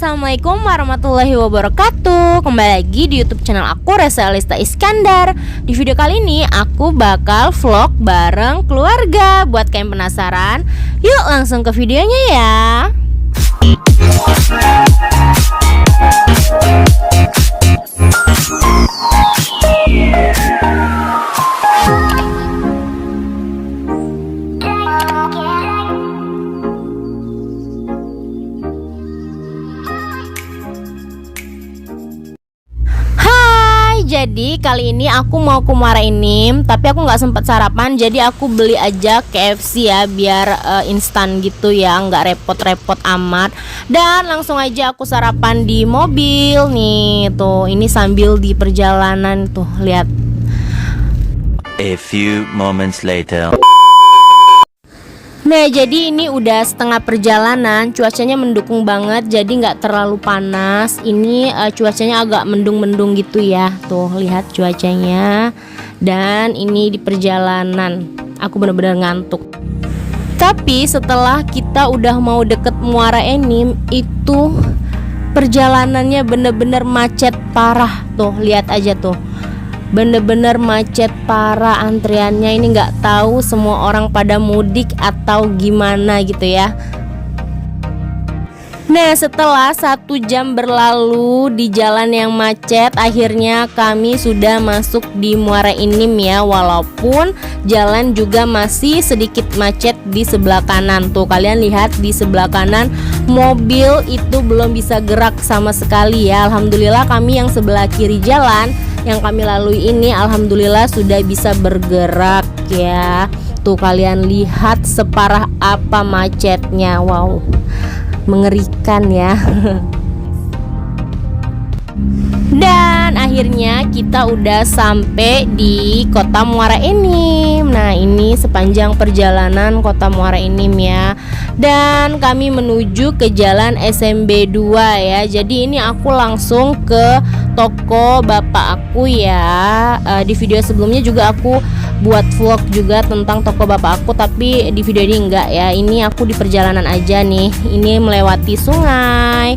Assalamualaikum warahmatullahi wabarakatuh. Kembali lagi di YouTube channel aku, Resa Elista Iskandar. Di video kali ini aku bakal vlog bareng keluarga. Buat kalian penasaran, yuk langsung ke videonya ya. Jadi kali ini aku mau ke Muara Enim, tapi aku nggak sempat sarapan, jadi aku beli aja KFC ya, biar instan gitu ya, nggak repot-repot amat. Dan langsung aja aku sarapan di mobil nih, tuh ini sambil di perjalanan tuh, lihat. A few moments later. Nah, jadi ini udah setengah perjalanan, cuacanya mendukung banget, jadi nggak terlalu panas. Ini cuacanya agak mendung-mendung gitu ya, tuh lihat cuacanya. Dan ini di perjalanan, aku bener-bener ngantuk. Tapi setelah kita udah mau deket Muara Enim, itu perjalanannya bener-bener macet parah, tuh lihat aja tuh. Bener-bener macet parah antriannya, ini nggak tahu semua orang pada mudik atau gimana gitu ya. Nah, setelah 1 jam berlalu di jalan yang macet, akhirnya kami sudah masuk di Muara Enim ya. Walaupun jalan juga masih sedikit macet di sebelah kanan. Tuh kalian lihat di sebelah kanan, mobil itu belum bisa gerak sama sekali ya. Alhamdulillah kami yang sebelah kiri jalan yang kami lalui ini alhamdulillah sudah bisa bergerak ya. Tuh kalian lihat separah apa macetnya. Wow, mengerikan ya. Dan akhirnya kita udah sampai di kota Muara Enim. Nah, ini sepanjang perjalanan kota Muara Enim ya. Dan kami menuju ke jalan SMB 2 ya. Jadi ini aku langsung ke toko bapak aku ya. Di video sebelumnya juga aku buat vlog juga tentang toko bapak aku, tapi di video ini enggak ya. Ini aku di perjalanan aja nih. Ini melewati sungai.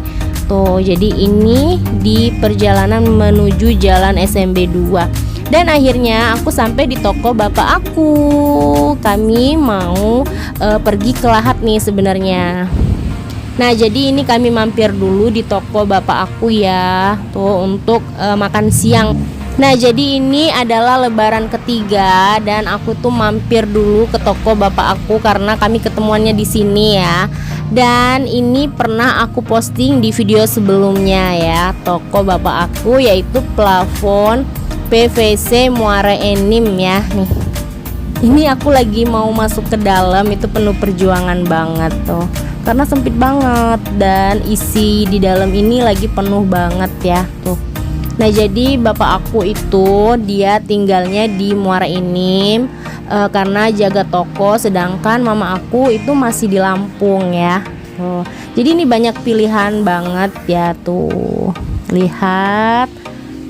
Tuh, jadi ini di perjalanan menuju jalan SMB 2. Dan akhirnya aku sampai di toko bapak aku. Kami mau pergi ke Lahat nih sebenarnya. Nah, jadi ini kami mampir dulu di toko bapak aku ya, tuh untuk makan siang. Nah, jadi ini adalah lebaran ketiga dan aku tuh mampir dulu ke toko bapak aku karena kami ketemuannya di sini ya. Dan ini pernah aku posting di video sebelumnya ya, toko bapak aku yaitu plafon PVC Muara Enim ya. Nih, ini aku lagi mau masuk ke dalam, itu penuh perjuangan banget tuh karena sempit banget dan isi di dalam ini lagi penuh banget ya tuh. Nah, jadi bapak aku itu dia tinggalnya di Muara Enim karena jaga toko, sedangkan mama aku itu masih di Lampung ya. Tuh. Jadi ini banyak pilihan banget ya tuh. Lihat,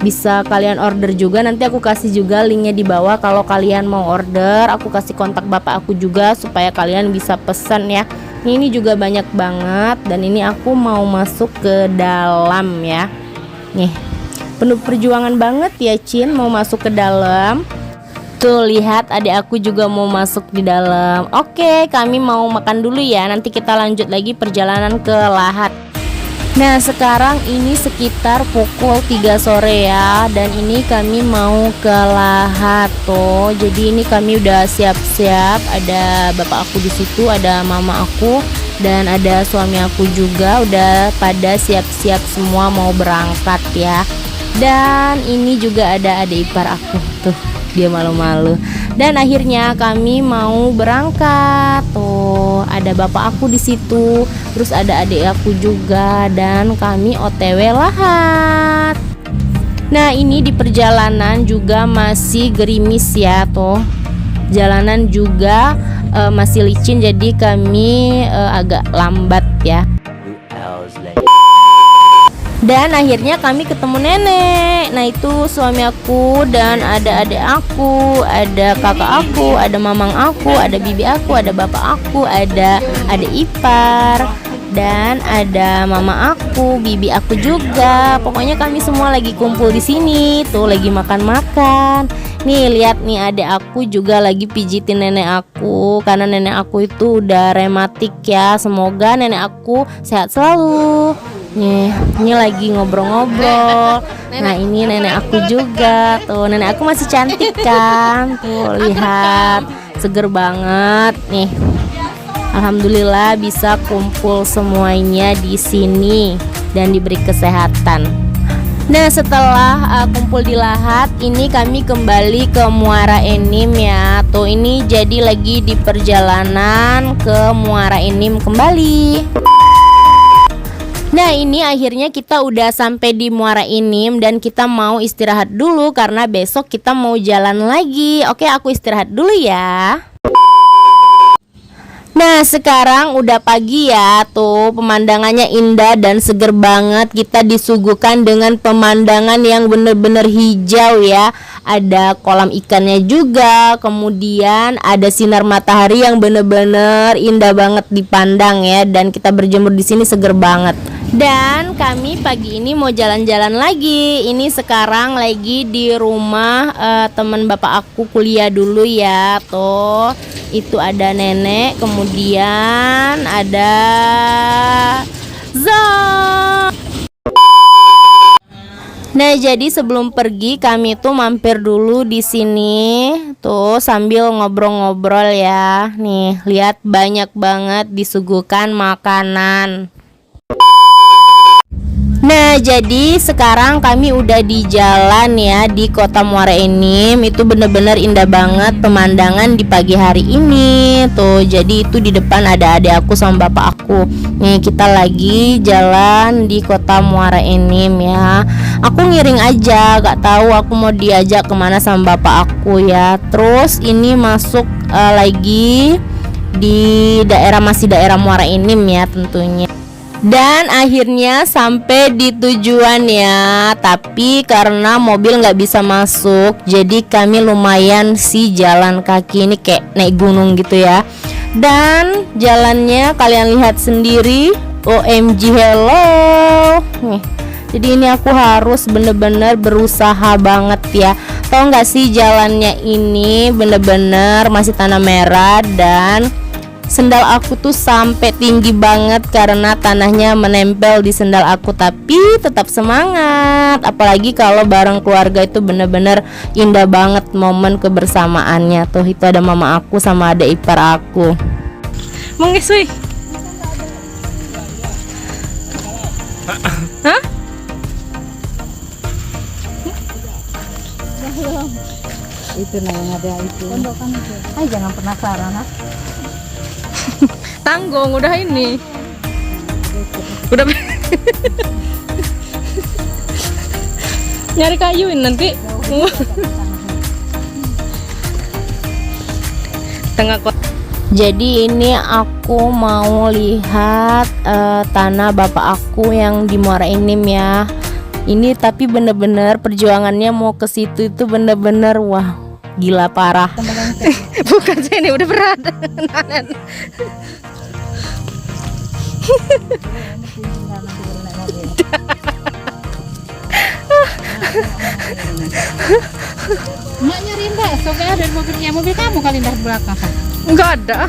bisa kalian order juga, nanti aku kasih juga linknya di bawah kalau kalian mau order. Aku kasih kontak bapak aku juga supaya kalian bisa pesan ya. Ini juga banyak banget dan ini aku mau masuk ke dalam ya. Nih, penuh perjuangan banget ya Cin mau masuk ke dalam. Tuh lihat, adik aku juga mau masuk di dalam. Oke, kami mau makan dulu ya, nanti kita lanjut lagi perjalanan ke Lahat. Nah, sekarang ini sekitar pukul 3 sore ya. Dan ini kami mau ke Lahat tuh. Jadi ini kami udah siap-siap. Ada bapak aku di situ, ada mama aku, dan ada suami aku juga. Udah pada siap-siap semua mau berangkat ya. Dan ini juga ada adik ipar aku tuh, dia malu-malu. Dan akhirnya kami mau berangkat. Tuh, ada bapak aku di situ, terus ada adik aku juga, dan kami OTW Lahat. Nah, ini di perjalanan juga masih gerimis ya tuh. Jalanan juga masih licin, jadi kami agak lambat ya. Dan akhirnya kami ketemu nenek. Nah, itu suami aku dan ada adik aku, ada kakak aku, ada mamang aku, ada bibi aku, ada bapak aku, ada adik ipar. dan ada mama aku, bibi aku juga. Pokoknya kami semua lagi kumpul di sini, tuh lagi makan-makan. Nih lihat nih, adek aku juga lagi pijitin nenek aku karena nenek aku itu udah rematik ya. Semoga nenek aku sehat selalu. Nih, ini lagi ngobrol-ngobrol. Nah, ini nenek aku juga. Tuh, nenek aku masih cantik kan? Tuh, lihat. Seger banget nih. Alhamdulillah bisa kumpul semuanya di sini dan diberi kesehatan. Nah, setelah kumpul di Lahat, ini kami kembali ke Muara Enim ya. Tuh, ini jadi lagi di perjalanan ke Muara Enim kembali. Nah, ini akhirnya kita udah sampai di Muara Enim dan kita mau istirahat dulu karena besok kita mau jalan lagi. Oke, aku istirahat dulu ya. Nah, sekarang udah pagi ya. Tuh, pemandangannya indah dan seger banget. Kita disuguhkan dengan pemandangan yang bener-bener hijau ya. Ada kolam ikannya juga. Kemudian ada sinar matahari yang bener-bener indah banget dipandang ya. Dan kita berjemur di sini seger banget. Dan kami pagi ini mau jalan-jalan lagi. Ini sekarang lagi di rumah teman bapak aku kuliah dulu ya. Tuh, itu ada nenek, kemudian ada Zon. Nah, jadi sebelum pergi kami tuh mampir dulu di sini tuh sambil ngobrol-ngobrol ya. Nih, lihat banyak banget disuguhkan makanan. Nah, jadi sekarang kami udah di jalan ya di Kota Muara Enim. Itu bener-bener indah banget pemandangan di pagi hari ini. Tuh, jadi itu di depan ada adik aku sama bapak aku. Nih, kita lagi jalan di Kota Muara Enim ya. Aku ngiring aja, gak tahu aku mau diajak kemana sama bapak aku ya. Terus ini masuk lagi di masih daerah Muara Enim ya tentunya. Dan akhirnya sampai di tujuan ya. Tapi karena mobil nggak bisa masuk, jadi kami lumayan sih jalan kaki. Ini kayak naik gunung gitu ya. Dan jalannya kalian lihat sendiri. OMG, hello nih. Jadi ini aku harus bener-bener berusaha banget ya. Tau nggak sih, jalannya ini bener-bener masih tanah merah dan sendal aku tuh sampai tinggi banget karena tanahnya menempel di sendal aku. Tapi tetap semangat. Apalagi kalau bareng keluarga itu bener-bener indah banget momen kebersamaannya. Tuh, itu ada mama aku sama ada ipar aku. Mengisui. Hah? Itu nah yang ada itu. Ay, jangan penasaran ha. Tanggung udah ini. Udah nyari kayuin nanti. Tengah kota. Jadi ini aku mau lihat tanah bapak aku yang di Muara Enim ya. Ini tapi bener-bener perjuangannya mau ke situ itu bener-bener wah, gila parah. Bukan sih, ini udah berat. Mak nyariin bakso gak ada mobilnya, mobil kamu kali dah belakang. Enggak ada.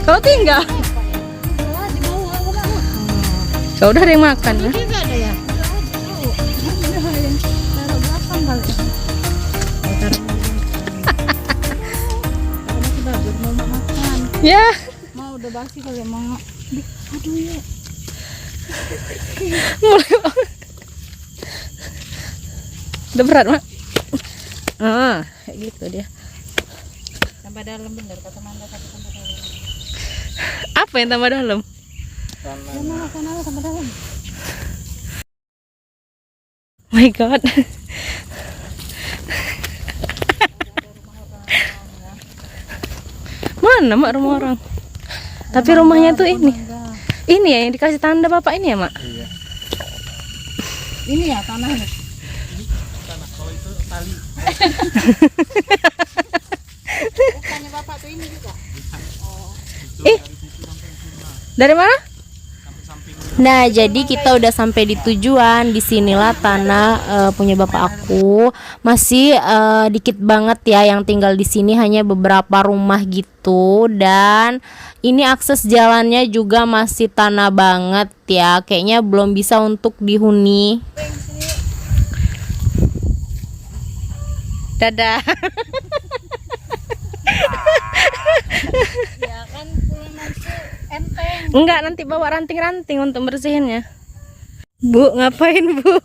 Kalau tinggal. Di bawah aku mau. Ya udah ada yang makan ya. Ini enggak ada ya? Taruh belakang kali. Masih bagus mau makan. Ya. Mau udah basi kali mau. Aduh ya. Udah berat, Mak. Kayak gitu dia. Tambah dalam bener kata Manda, tapi tambah dalam. Apa yang tambah dalam? Sana tambah dalam. My God. Mana Mak rumah orang? Tapi rumahnya tuh ini. Ini ya yang dikasih tanda bapak ini ya, Mak? Iya. Ini ya tanahnya. Tanah kalau itu tali. Bukannya bapak tuh ini juga. Ih. Dari mana? Nah, jadi kita udah sampai di tujuan. Disinilah tanah punya bapak aku. Masih dikit banget ya yang tinggal di sini, hanya beberapa rumah gitu. Dan ini akses jalannya juga masih tanah banget ya. Kayaknya belum bisa untuk dihuni. Dadah. Ya kan pulang nanti enteng. Enggak, nanti bawa ranting-ranting untuk bersihinnya. Bu, ngapain Bu?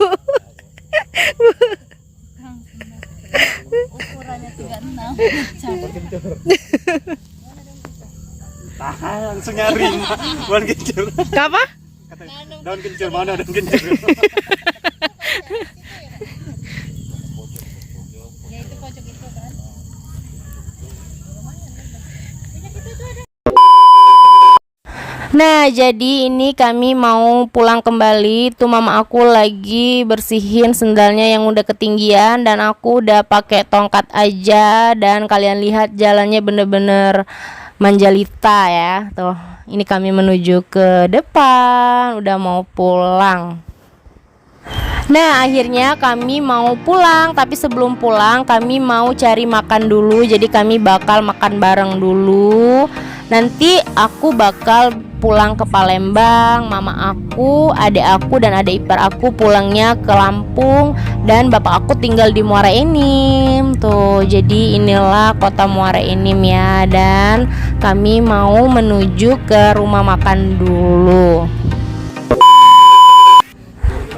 Ukurannya 36. Langsung nyari bukan kencur. Apa? Daun kencur, mana daun kencur? Ya itu pojok itu kan. Nah, jadi ini kami mau pulang kembali. Tuh mama aku lagi bersihin sendalnya yang udah ketinggian, dan aku udah pakai tongkat aja. Dan kalian lihat jalannya bener-bener manjalita ya. Tuh, ini kami menuju ke depan, udah mau pulang. Nah, akhirnya kami mau pulang, tapi sebelum pulang kami mau cari makan dulu. Jadi kami bakal makan bareng dulu. Nanti aku bakal pulang ke Palembang. Mama aku, adik aku, dan adik ipar aku pulangnya ke Lampung, dan bapak aku tinggal di Muara Enim. Tuh, jadi inilah kota Muara Enim ya. Dan kami mau menuju ke rumah makan dulu.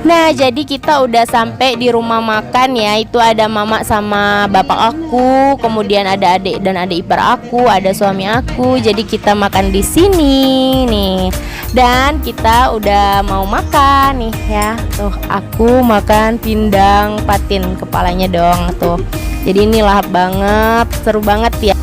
Nah, jadi kita udah sampai di rumah makan ya. Itu ada mama sama bapak aku, kemudian ada adik dan adik ipar aku, ada suami aku. Jadi kita makan di sini nih. Dan kita udah mau makan nih ya. Tuh, aku makan pindang patin kepalanya dong tuh. Jadi ini lahap banget, seru banget ya.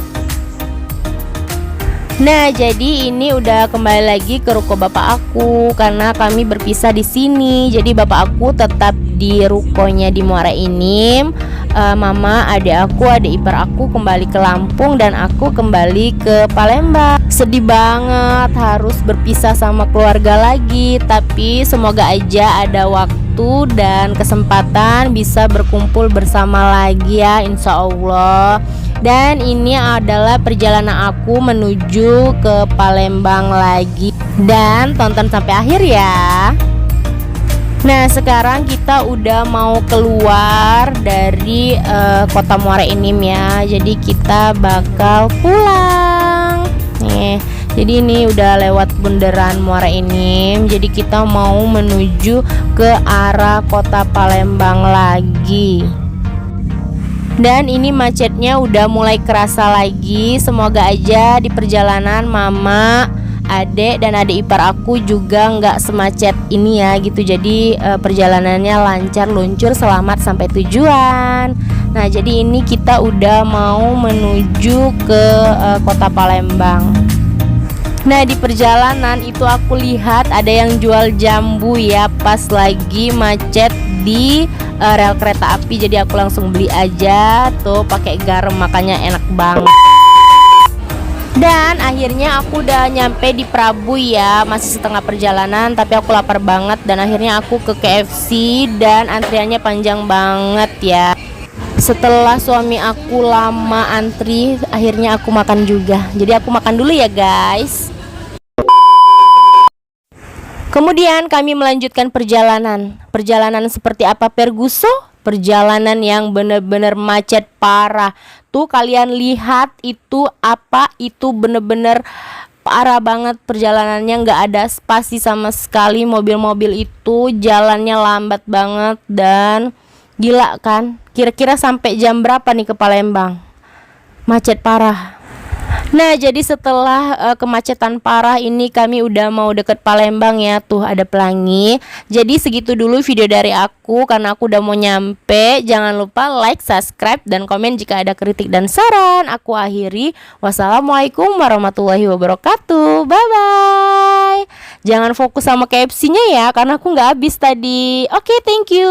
Nah, jadi ini udah kembali lagi ke ruko bapak aku karena kami berpisah di sini. Jadi bapak aku tetap di rukonya di Muara Enim. Mama, adik ipar aku kembali ke Lampung, dan aku kembali ke Palembang. Sedih banget harus berpisah sama keluarga lagi, tapi semoga aja ada waktu dan kesempatan bisa berkumpul bersama lagi ya, insya Allah. Dan ini adalah perjalanan aku menuju ke Palembang lagi. Dan tonton sampai akhir ya. Nah, sekarang kita udah mau keluar dari kota Muara Enim ya. Jadi kita bakal pulang. Nih, jadi ini udah lewat bundaran Muara Enim. Jadi kita mau menuju ke arah kota Palembang lagi. Dan ini macetnya udah mulai kerasa lagi. Semoga aja di perjalanan mama, adek, dan adik ipar aku juga nggak semacet ini ya gitu. Jadi perjalanannya lancar, luncur, selamat sampai tujuan. Nah, jadi ini kita udah mau menuju ke kota Palembang. Nah, di perjalanan itu aku lihat ada yang jual jambu ya, pas lagi macet di rel kereta api. Jadi aku langsung beli aja tuh, pakai garam, makanya enak banget. Dan akhirnya aku udah nyampe di Prabu ya. Masih setengah perjalanan, tapi aku lapar banget. Dan akhirnya aku ke KFC, dan antriannya panjang banget ya. Setelah suami aku lama antri, akhirnya aku makan juga. Jadi aku makan dulu ya guys. Kemudian kami melanjutkan perjalanan. Perjalanan seperti apa Perguso? Perjalanan yang bener-bener macet parah. Tuh kalian lihat itu apa? Itu bener-bener parah banget perjalanannya, nggak ada spasi sama sekali. Mobil-mobil itu jalannya lambat banget, dan gila kan? Kira-kira sampai jam berapa nih ke Palembang? Macet parah. Nah, jadi setelah kemacetan parah ini kami udah mau deket Palembang ya. Tuh ada pelangi. Jadi segitu dulu video dari aku karena aku udah mau nyampe. Jangan lupa like, subscribe, dan komen jika ada kritik dan saran. Aku akhiri. Wassalamualaikum warahmatullahi wabarakatuh. Bye bye. Jangan fokus sama KFC-nya ya karena aku nggak habis tadi. Oke, thank you.